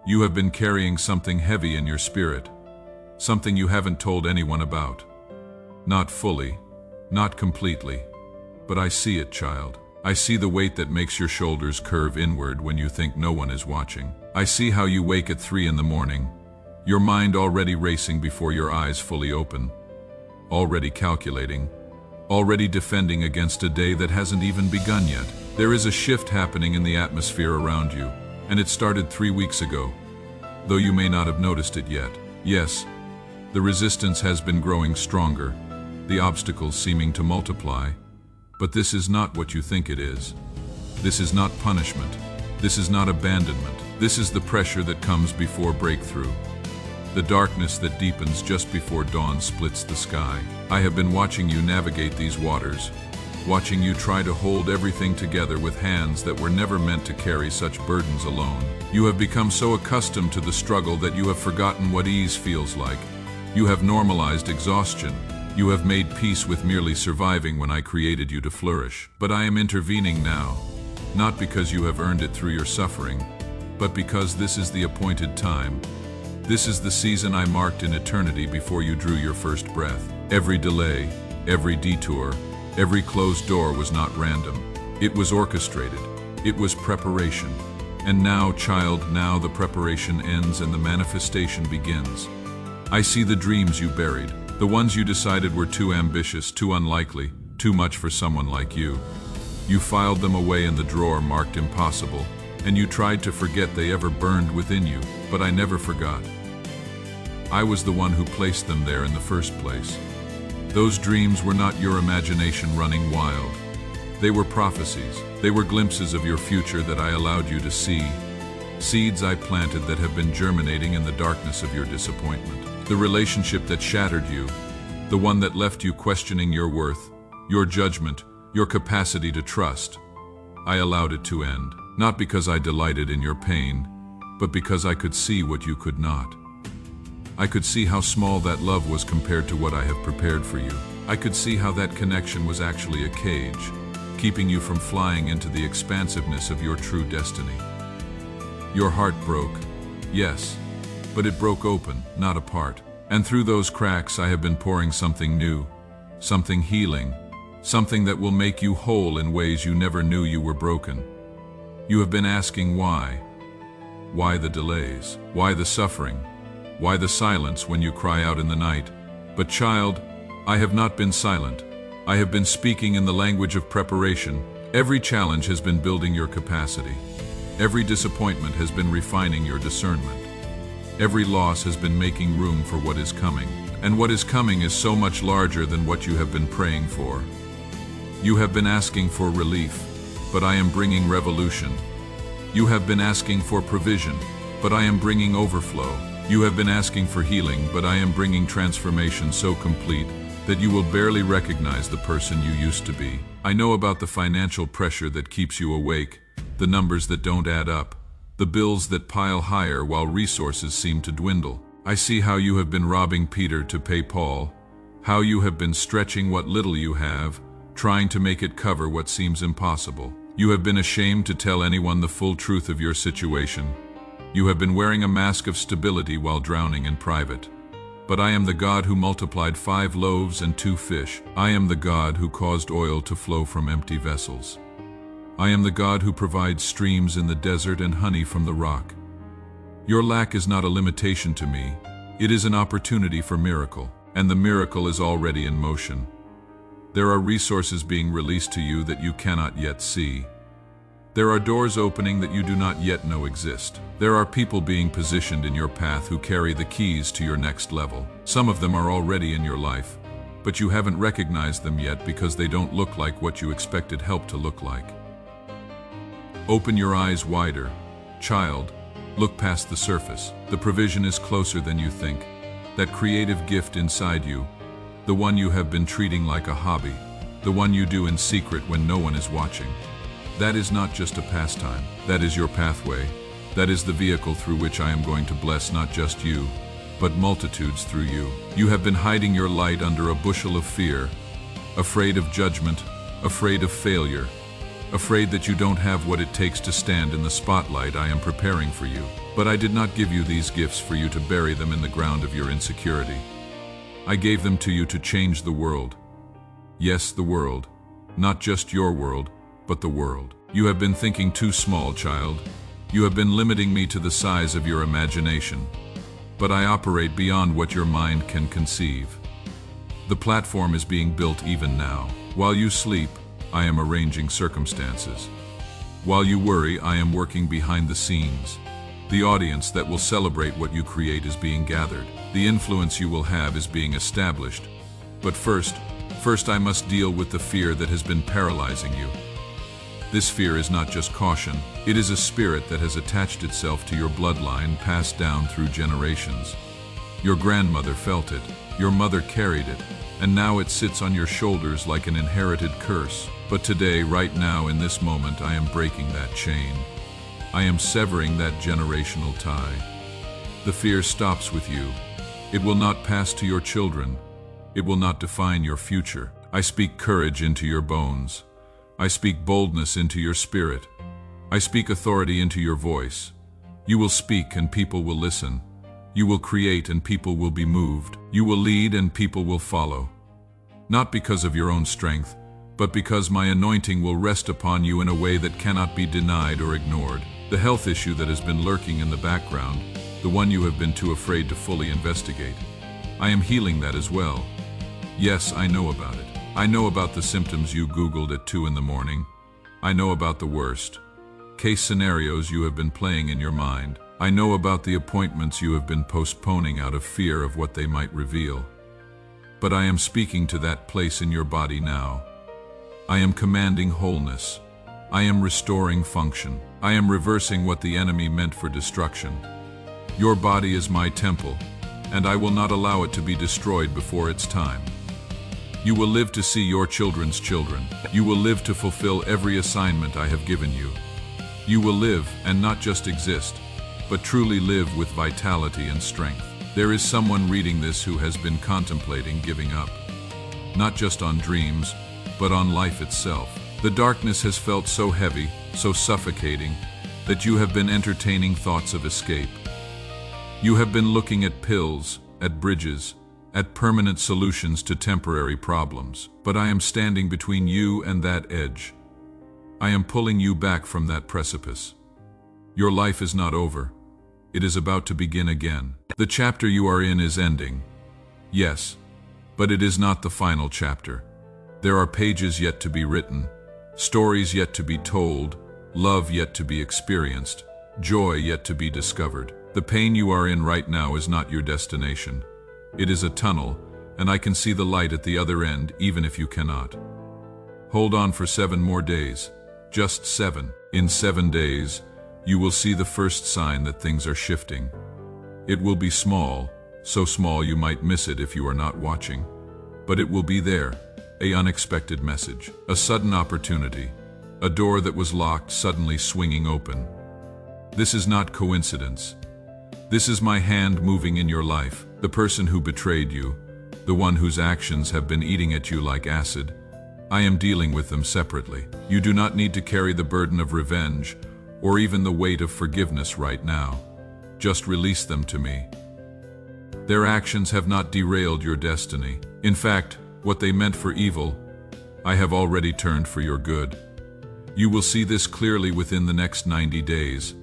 You have been carrying something heavy in your spirit, something you haven't told anyone about. Not fully, not completely, but I see it, child. I see the weight that makes your shoulders curve inward when you think no one is watching. I see how you wake at 3 in the morning, your mind already racing before your eyes fully open, already calculating, already defending against a day that hasn't even begun yet. There is a shift happening in the atmosphere around you, and it started 3 weeks ago, though you may not have noticed it yet. Yes, the resistance has been growing stronger, the obstacles seeming to multiply, but this is not what you think it is. This is not punishment. This is not abandonment. This is the pressure that comes before breakthrough. The darkness that deepens just before dawn splits the sky. I have been watching you navigate these waters, watching you try to hold everything together with hands that were never meant to carry such burdens alone. You have become so accustomed to the struggle that you have forgotten what ease feels like. You have normalized exhaustion. You have made peace with merely surviving when I created you to flourish. But I am intervening now, not because you have earned it through your suffering, but because this is the appointed time. This is the season I marked in eternity before you drew your first breath. Every delay, every detour, every closed door was not random. It was orchestrated. It was preparation. And now, child, now the preparation ends and the manifestation begins. I see the dreams you buried, the ones you decided were too ambitious, too unlikely, too much for someone like you. You filed them away in the drawer marked impossible, and you tried to forget they ever burned within you, but I never forgot. I was the one who placed them there in the first place. Those dreams were not your imagination running wild. They were prophecies. They were glimpses of your future that I allowed you to see. Seeds I planted that have been germinating in the darkness of your disappointment. The relationship that shattered you, the one that left you questioning your worth, your judgment, your capacity to trust. I allowed it to end, not because I delighted in your pain, but because I could see what you could not. I could see how small that love was compared to what I have prepared for you. I could see how that connection was actually a cage, keeping you from flying into the expansiveness of your true destiny. Your heart broke, yes, but it broke open, not apart. And through those cracks I have been pouring something new, something healing, something that will make you whole in ways you never knew you were broken. You have been asking why. Why the delays? Why the suffering? Why the silence when you cry out in the night? But child, I have not been silent. I have been speaking in the language of preparation. Every challenge has been building your capacity. Every disappointment has been refining your discernment. Every loss has been making room for what is coming. And what is coming is so much larger than what you have been praying for. You have been asking for relief, but I am bringing revolution. You have been asking for provision, but I am bringing overflow. You have been asking for healing, but I am bringing transformation so complete that you will barely recognize the person you used to be. I know about the financial pressure that keeps you awake, the numbers that don't add up, the bills that pile higher while resources seem to dwindle. I see how you have been robbing Peter to pay Paul, how you have been stretching what little you have, trying to make it cover what seems impossible. You have been ashamed to tell anyone the full truth of your situation. You have been wearing a mask of stability while drowning in private. But I am the God who multiplied 5 loaves and 2 fish. I am the God who caused oil to flow from empty vessels. I am the God who provides streams in the desert and honey from the rock. Your lack is not a limitation to me. It is an opportunity for miracle, and the miracle is already in motion. There are resources being released to you that you cannot yet see. There are doors opening that you do not yet know exist. There are people being positioned in your path who carry the keys to your next level. Some of them are already in your life, but you haven't recognized them yet because they don't look like what you expected help to look like. Open your eyes wider. Child, look past the surface. The provision is closer than you think. That creative gift inside you, the one you have been treating like a hobby, the one you do in secret when no one is watching. That is not just a pastime. That is your pathway. That is the vehicle through which I am going to bless not just you, but multitudes through you. You have been hiding your light under a bushel of fear, afraid of judgment, afraid of failure. afraid that you don't have what it takes to stand in the spotlight I am preparing for you. But I did not give you these gifts for you to bury them in the ground of your insecurity. I gave them to you to change the world. Yes, the world. Not just your world, but the world. You have been thinking too small, child. You have been limiting me to the size of your imagination. But I operate beyond what your mind can conceive. The platform is being built even now. While you sleep, I am arranging circumstances. While you worry, I am working behind the scenes. The audience that will celebrate what you create is being gathered. The influence you will have is being established. But first I must deal with the fear that has been paralyzing you. This fear is not just caution, it is a spirit that has attached itself to your bloodline passed down through generations. Your grandmother felt it, your mother carried it, and now it sits on your shoulders like an inherited curse. But today, right now, in this moment, I am breaking that chain. I am severing that generational tie. The fear stops with you. It will not pass to your children. It will not define your future. I speak courage into your bones. I speak boldness into your spirit. I speak authority into your voice. You will speak and people will listen. You will create and people will be moved. You will lead and people will follow. Not because of your own strength, but because my anointing will rest upon you in a way that cannot be denied or ignored. The health issue that has been lurking in the background, the one you have been too afraid to fully investigate. I am healing that as well. Yes, I know about it. I know about the symptoms you Googled at 2 in the morning. I know about the worst case scenarios you have been playing in your mind. I know about the appointments you have been postponing out of fear of what they might reveal. But I am speaking to that place in your body now. I am commanding wholeness. I am restoring function. I am reversing what the enemy meant for destruction. Your body is my temple, and I will not allow it to be destroyed before its time. You will live to see your children's children. You will live to fulfill every assignment I have given you. You will live and not just exist, but truly live with vitality and strength. There is someone reading this who has been contemplating giving up. Not just on dreams, but on life itself. The darkness has felt so heavy, so suffocating, that you have been entertaining thoughts of escape. You have been looking at pills, at bridges, at permanent solutions to temporary problems. But I am standing between you and that edge. I am pulling you back from that precipice. Your life is not over. It is about to begin again. The chapter you are in is ending. Yes, but it is not the final chapter. There are pages yet to be written, stories yet to be told, love yet to be experienced, joy yet to be discovered. The pain you are in right now is not your destination. It is a tunnel, and I can see the light at the other end, even if you cannot. Hold on for 7 more days. Just 7. In 7 days, you will see the first sign that things are shifting. It will be small, so small you might miss it if you are not watching. But it will be there, an unexpected message, a sudden opportunity, a door that was locked suddenly swinging open. This is not coincidence. This is my hand moving in your life. The person who betrayed you, the one whose actions have been eating at you like acid, I am dealing with them separately. You do not need to carry the burden of revenge or even the weight of forgiveness right now. Just release them to me. Their actions have not derailed your destiny. In fact, what they meant for evil, I have already turned for your good. You will see this clearly within the next 90 days.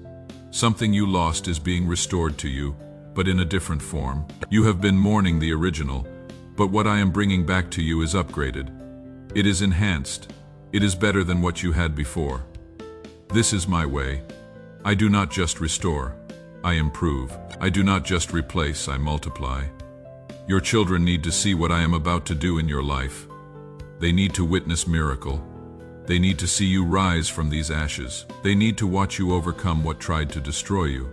Something you lost is being restored to you, but in a different form. You have been mourning the original, but what I am bringing back to you is upgraded. It is enhanced. It is better than what you had before. This is my way. I do not just restore, I improve. I do not just replace, I multiply. Your children need to see what I am about to do in your life. They need to witness miracle. They need to see you rise from these ashes. They need to watch you overcome what tried to destroy you.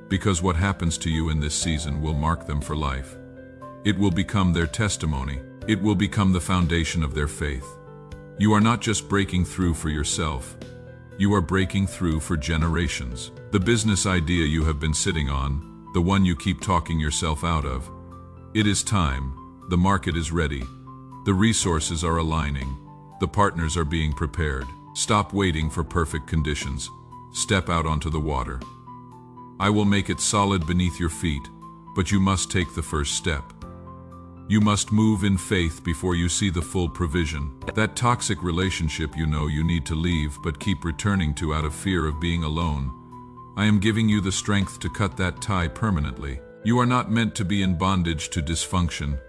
Because what happens to you in this season will mark them for life. It will become their testimony. It will become the foundation of their faith. You are not just breaking through for yourself. You are breaking through for generations. The business idea you have been sitting on, the one you keep talking yourself out of, it is time. The market is ready. The resources are aligning. The partners are being prepared. Stop waiting for perfect conditions. Step out onto the water. I will make it solid beneath your feet, but you must take the first step. You must move in faith before you see the full provision. That toxic relationship you know you need to leave but keep returning to out of fear of being alone. I am giving you the strength to cut that tie permanently. You are not meant to be in bondage to dysfunction.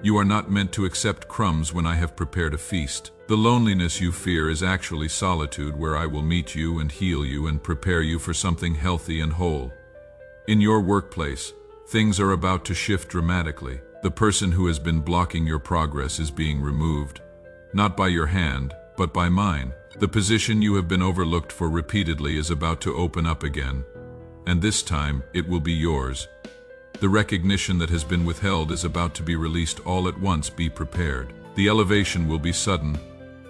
You are not meant to accept crumbs when I have prepared a feast. The loneliness you fear is actually solitude where I will meet you and heal you and prepare you for something healthy and whole. In your workplace, things are about to shift dramatically. The person who has been blocking your progress is being removed, not by your hand, but by mine. The position you have been overlooked for repeatedly is about to open up again, and this time it will be yours. The recognition that has been withheld is about to be released all at once. Be prepared. The elevation will be sudden.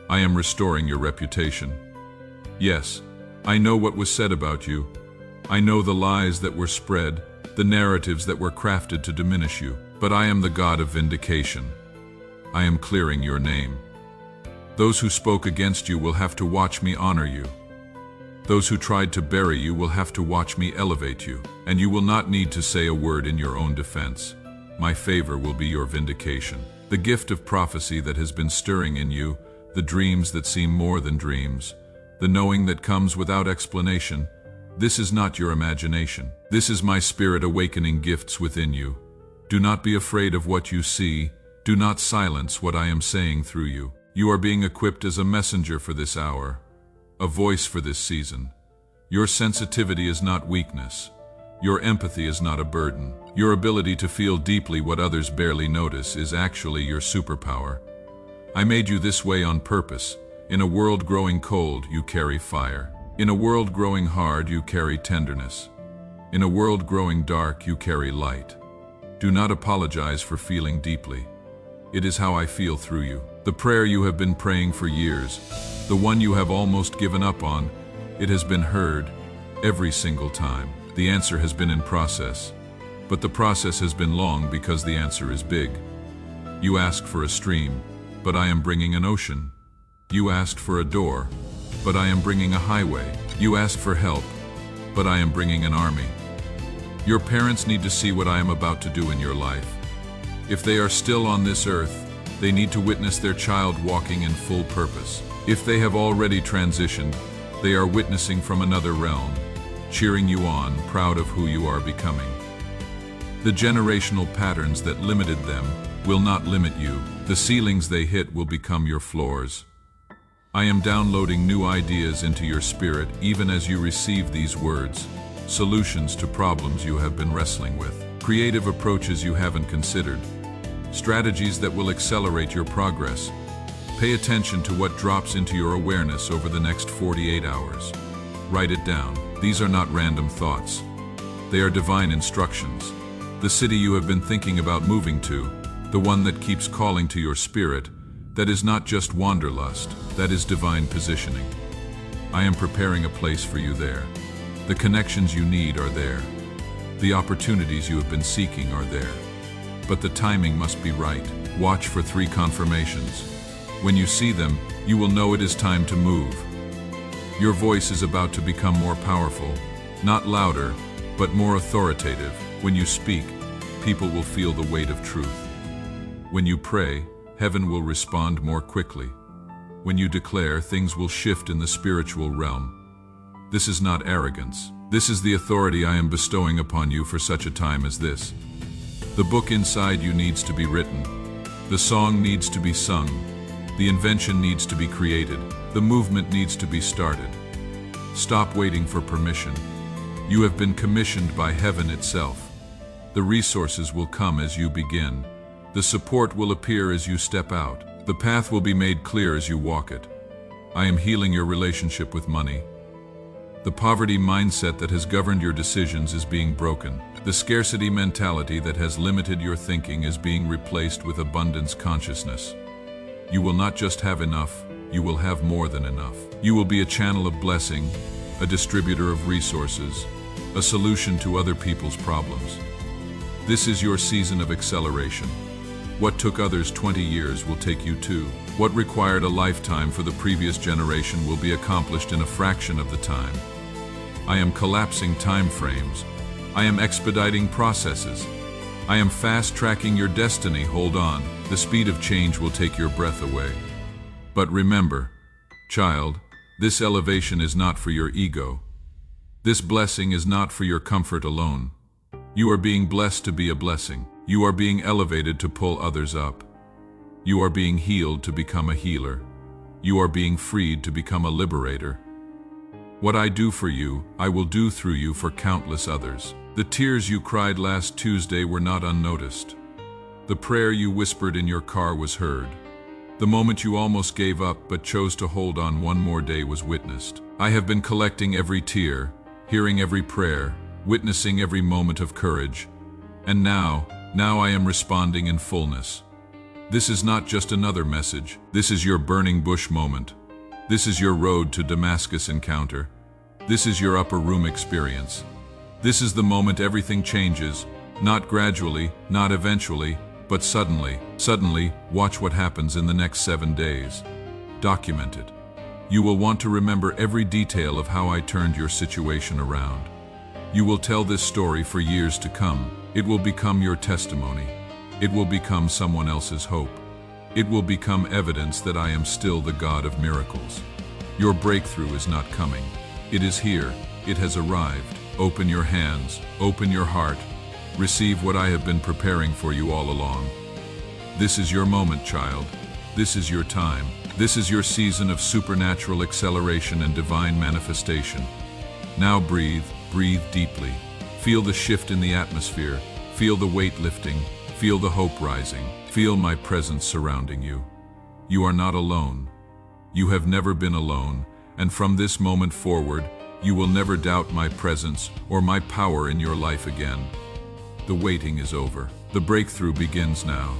I am restoring your reputation. Yes, I know what was said about you. I know the lies that were spread, the narratives that were crafted to diminish you. But I am the God of vindication. I am clearing your name. Those who spoke against you will have to watch me honor you. Those who tried to bury you will have to watch me elevate you, and you will not need to say a word in your own defense. My favor will be your vindication. The gift of prophecy that has been stirring in you, the dreams that seem more than dreams, the knowing that comes without explanation, this is not your imagination. This is my spirit awakening gifts within you. Do not be afraid of what you see. Do not silence what I am saying through you. You are being equipped as a messenger for this hour, a voice for this season. Your sensitivity is not weakness. Your empathy is not a burden. Your ability to feel deeply what others barely notice is actually your superpower. I made you this way on purpose. In a world growing cold, you carry fire. In a world growing hard, you carry tenderness. In a world growing dark, you carry light. Do not apologize for feeling deeply. It is how I feel through you. The prayer you have been praying for years, the one you have almost given up on, it has been heard every single time. The answer has been in process, but the process has been long because the answer is big. You asked for a stream, but I am bringing an ocean. You asked for a door, but I am bringing a highway. You asked for help, but I am bringing an army. Your parents need to see what I am about to do in your life. If they are still on this earth, they need to witness their child walking in full purpose. If they have already transitioned, they are witnessing from another realm, cheering you on, proud of who you are becoming. The generational patterns that limited them will not limit you. The ceilings they hit will become your floors. I am downloading new ideas into your spirit even as you receive these words. Solutions to problems you have been wrestling with. Creative approaches you haven't considered. Strategies that will accelerate your progress. Pay attention to what drops into your awareness over the next 48 hours. Write it down. These are not random thoughts. They are divine instructions. The city you have been thinking about moving to, the one that keeps calling to your spirit, that is not just wanderlust, that is divine positioning. I am preparing a place for you there. The connections you need are there. The opportunities you have been seeking are there. But the timing must be right. Watch for 3 confirmations. When you see them, you will know it is time to move. Your voice is about to become more powerful, not louder, but more authoritative. When you speak, people will feel the weight of truth. When you pray, heaven will respond more quickly. When you declare, things will shift in the spiritual realm. This is not arrogance. This is the authority I am bestowing upon you for such a time as this. The book inside you needs to be written. The song needs to be sung. The invention needs to be created. The movement needs to be started. Stop waiting for permission. You have been commissioned by heaven itself. The resources will come as you begin. The support will appear as you step out. The path will be made clear as you walk it. I am healing your relationship with money. The poverty mindset that has governed your decisions is being broken. The scarcity mentality that has limited your thinking is being replaced with abundance consciousness. You will not just have enough, you will have more than enough. You will be a channel of blessing, a distributor of resources, a solution to other people's problems. This is your season of acceleration. What took others 20 years will take you 2. What required a lifetime for the previous generation will be accomplished in a fraction of the time. I am collapsing time frames. I am expediting processes. I am fast-tracking your destiny. Hold on. The speed of change will take your breath away. But remember, child, this elevation is not for your ego. This blessing is not for your comfort alone. You are being blessed to be a blessing. You are being elevated to pull others up. You are being healed to become a healer. You are being freed to become a liberator. What I do for you, I will do through you for countless others. The tears you cried last Tuesday were not unnoticed. The prayer you whispered in your car was heard. The moment you almost gave up but chose to hold on one more day was witnessed. I have been collecting every tear, hearing every prayer, witnessing every moment of courage. And now I am responding in fullness. This is not just another message. This is your burning bush moment. This is your road to Damascus encounter. This is your upper room experience. This is the moment everything changes, not gradually, not eventually, but suddenly. Suddenly, watch what happens in the next 7 days. Document it. You will want to remember every detail of how I turned your situation around. You will tell this story for years to come. It will become your testimony. It will become someone else's hope. It will become evidence that I am still the God of miracles. Your breakthrough is not coming. It is here. It has arrived. Open your hands. Open your heart. Receive what I have been preparing for you all along. This is your moment, child. This is your time. This is your season of supernatural acceleration and divine manifestation. Now breathe deeply. Feel the shift in the atmosphere. Feel the weight lifting. Feel the hope rising. Feel my presence surrounding you. You are not alone. You have never been alone, and from this moment forward, you will never doubt my presence or my power in your life again. The waiting is over. The breakthrough begins now.